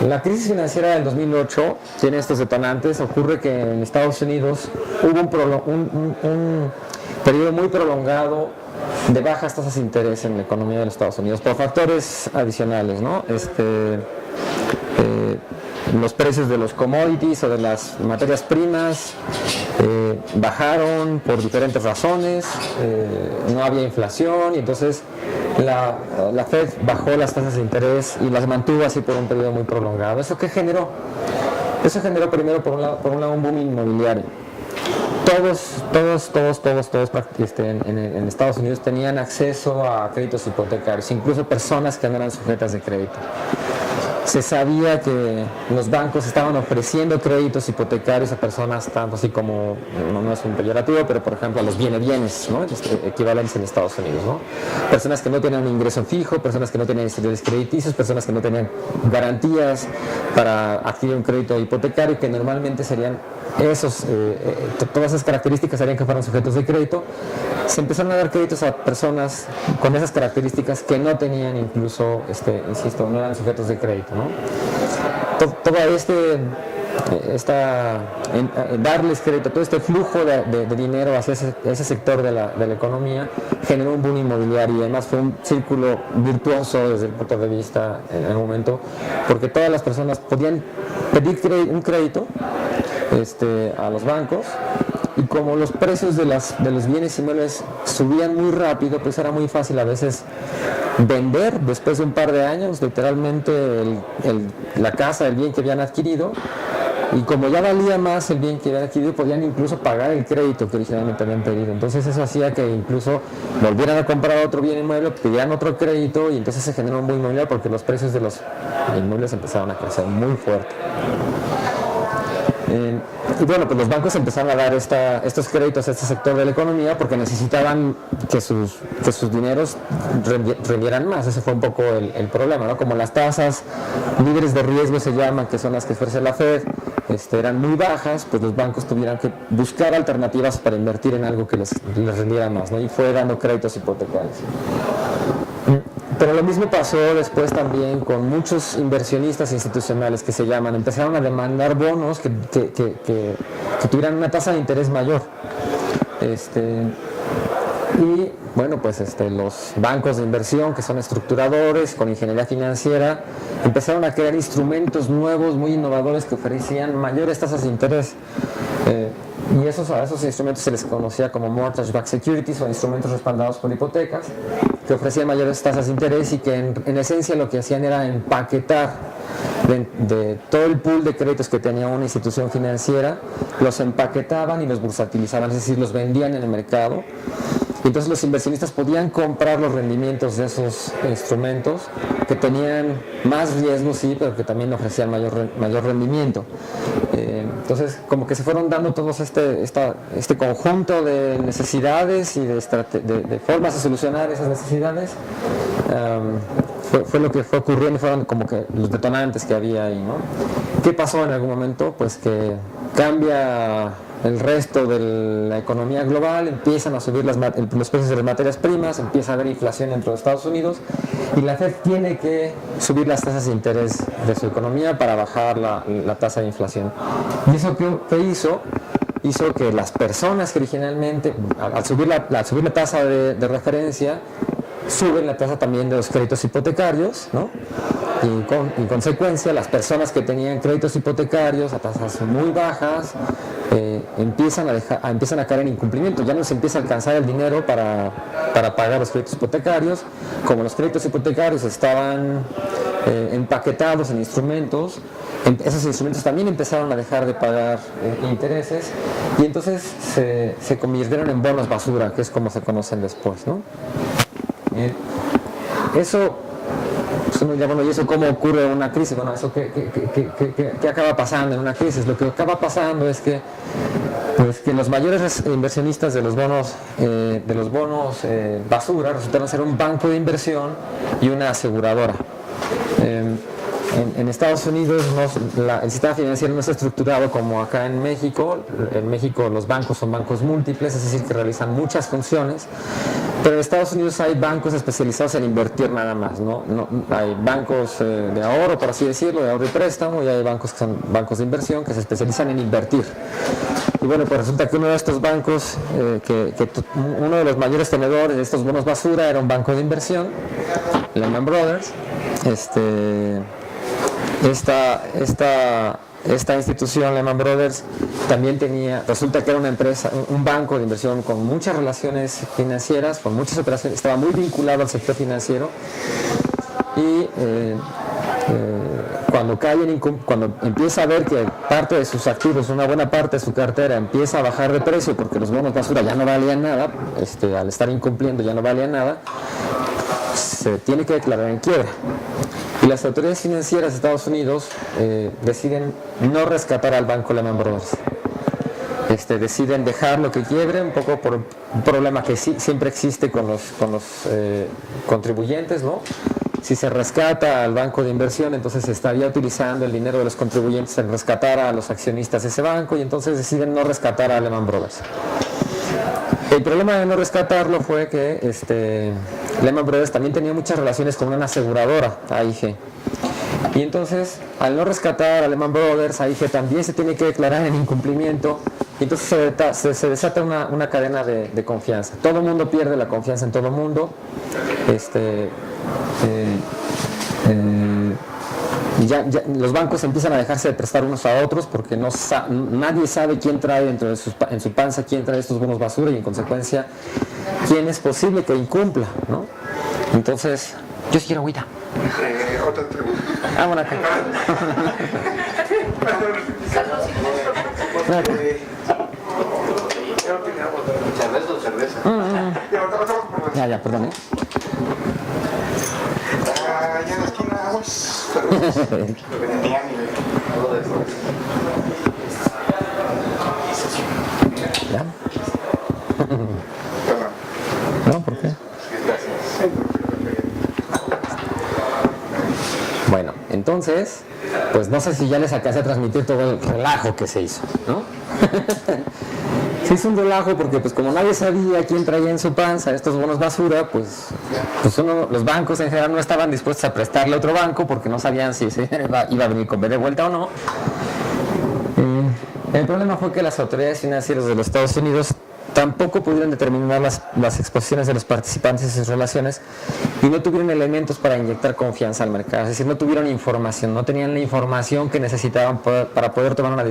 La crisis financiera del 2008 tiene estos detonantes. Ocurre que en Estados Unidos hubo un periodo muy prolongado de bajas tasas de interés en la economía de los Estados Unidos por factores adicionales, ¿no? Los precios de los commodities o de las materias primas bajaron por diferentes razones, no había inflación y entonces la Fed bajó las tasas de interés y las mantuvo así por un periodo muy prolongado. ¿Eso qué generó? Eso generó primero por un lado un boom inmobiliario. Todos en Estados Unidos tenían acceso a créditos hipotecarios, incluso personas que no eran sujetas de crédito. Se sabía que los bancos estaban ofreciendo créditos hipotecarios a personas tanto así como, no es un peyorativo, pero por ejemplo a los bienes, ¿no? Equivalentes en Estados Unidos, ¿no? Personas que no tenían un ingreso fijo, personas que no tenían historiales crediticios, personas que no tenían garantías para adquirir un crédito hipotecario, que normalmente serían todas esas características harían que fueran sujetos de crédito. Se empezaron a dar créditos a personas con esas características que no tenían incluso, insisto, no eran sujetos de crédito, ¿no? Todo darles crédito, todo este flujo de dinero hacia ese sector de la economía generó un boom inmobiliario y además fue un círculo virtuoso desde el punto de vista en el momento, porque todas las personas podían pedir un crédito a los bancos, y como los precios de los bienes inmuebles subían muy rápido, pues era muy fácil a veces vender después de un par de años literalmente la casa, el bien que habían adquirido, y como ya valía más el bien que habían adquirido, podían incluso pagar el crédito que originalmente habían pedido. Entonces eso hacía que incluso volvieran a comprar otro bien inmueble, pidieran otro crédito, y entonces se generó un boom inmobiliario porque los precios de los inmuebles empezaron a crecer muy fuerte. Y bueno, pues los bancos empezaron a dar estos créditos a este sector de la economía porque necesitaban que sus dineros rindieran más. Ese fue un poco el problema, ¿no? Como las tasas libres de riesgo se llaman, que son las que ofrece la Fed, eran muy bajas, pues los bancos tuvieron que buscar alternativas para invertir en algo que les rindiera más, ¿no? Y fue dando créditos hipotecarios. Pero lo mismo pasó después también con muchos inversionistas institucionales que se llaman, empezaron a demandar bonos que tuvieran una tasa de interés mayor. Y bueno, pues los bancos de inversión, que son estructuradores con ingeniería financiera, empezaron a crear instrumentos nuevos, muy innovadores, que ofrecían mayores tasas de interés. Y a esos instrumentos se les conocía como mortgage-backed securities, o instrumentos respaldados por hipotecas, que ofrecían mayores tasas de interés y que en esencia lo que hacían era empaquetar de todo el pool de créditos que tenía una institución financiera, los empaquetaban y los bursatilizaban, es decir, los vendían en el mercado. Y entonces los inversionistas podían comprar los rendimientos de esos instrumentos que tenían más riesgo, sí, pero que también ofrecían mayor rendimiento. Entonces, como que se fueron dando todos este conjunto de necesidades y de formas de solucionar esas necesidades. Fue lo que fue ocurriendo, fueron como que los detonantes que había ahí, ¿no? ¿Qué pasó en algún momento? Pues que cambia el resto de la economía global, empiezan a subir los precios de las materias primas, empieza a haber inflación dentro de Estados Unidos y la Fed tiene que subir las tasas de interés de su economía para bajar la tasa de inflación. ¿Y eso qué hizo? Hizo que las personas que originalmente, al subir la tasa de referencia, suben la tasa también de los créditos hipotecarios, ¿no? Y en consecuencia, las personas que tenían créditos hipotecarios a tasas muy bajas empiezan a caer en incumplimiento. Ya no se empieza a alcanzar el dinero para pagar los créditos hipotecarios. Como los créditos hipotecarios estaban empaquetados en instrumentos, esos instrumentos también empezaron a dejar de pagar intereses, y entonces se convirtieron en bonos basura, que es como se conocen después, ¿no? Eso, ¿y eso cómo ocurre en una crisis? Bueno, eso ¿qué acaba pasando en una crisis? Lo que acaba pasando es que los mayores inversionistas de los bonos basura resultaron ser un banco de inversión y una aseguradora. En Estados Unidos el sistema financiero no está estructurado como acá en México. En México los bancos son bancos múltiples, es decir, que realizan muchas funciones. Pero en Estados Unidos hay bancos especializados en invertir nada más, ¿no? Hay bancos de ahorro, por así decirlo, de ahorro y préstamo, y hay bancos que son bancos de inversión que se especializan en invertir. Y bueno, pues resulta que uno de estos bancos, uno de los mayores tenedores de estos bonos basura era un banco de inversión, Lehman Brothers. Esta institución, Lehman Brothers, también resulta que era una empresa, un banco de inversión con muchas relaciones financieras, con muchas operaciones, estaba muy vinculado al sector financiero y cuando empieza a ver que parte de sus activos, una buena parte de su cartera empieza a bajar de precio porque los bonos basura ya no valían nada, al estar incumpliendo ya no valían nada, se tiene que declarar en quiebra. Y las autoridades financieras de Estados Unidos deciden no rescatar al banco Lehman Brothers. Deciden dejarlo que quiebre, un poco por un problema que siempre existe con los contribuyentes, ¿no? Si se rescata al banco de inversión, entonces se estaría utilizando el dinero de los contribuyentes en rescatar a los accionistas de ese banco, y entonces deciden no rescatar a Lehman Brothers. El problema de no rescatarlo fue que Lehman Brothers también tenía muchas relaciones con una aseguradora, AIG. Y entonces, al no rescatar a Lehman Brothers, AIG también se tiene que declarar en incumplimiento, y entonces se desata una cadena de confianza. Todo el mundo pierde la confianza en todo el mundo. Los bancos empiezan a dejarse de prestar unos a otros porque nadie sabe quién trae en su panza, quién trae estos bonos basura, y en consecuencia quién es posible que incumpla, ¿no? Entonces, yo sí quiero agüita. Otra pregunta. Bueno, acá. ¿Cerveza o cerveza? Ya, perdón. Allá en la esquina, aguas. Vendían y todo eso. ¿Ya? No, ¿por qué? Bueno, entonces, pues no sé si ya les alcancé a transmitir todo el relajo que se hizo, ¿no? Se hizo un relajo porque, pues, como nadie sabía quién traía en su panza estos bonos basura, pues los bancos en general no estaban dispuestos a prestarle a otro banco porque no sabían si ese iba a venir con B de vuelta o no. El problema fue que las autoridades financieras de los Estados Unidos tampoco pudieron determinar las exposiciones de los participantes y sus relaciones, y no tuvieron elementos para inyectar confianza al mercado. Es decir, no tuvieron información, no tenían la información que necesitaban para poder tomar una decisión.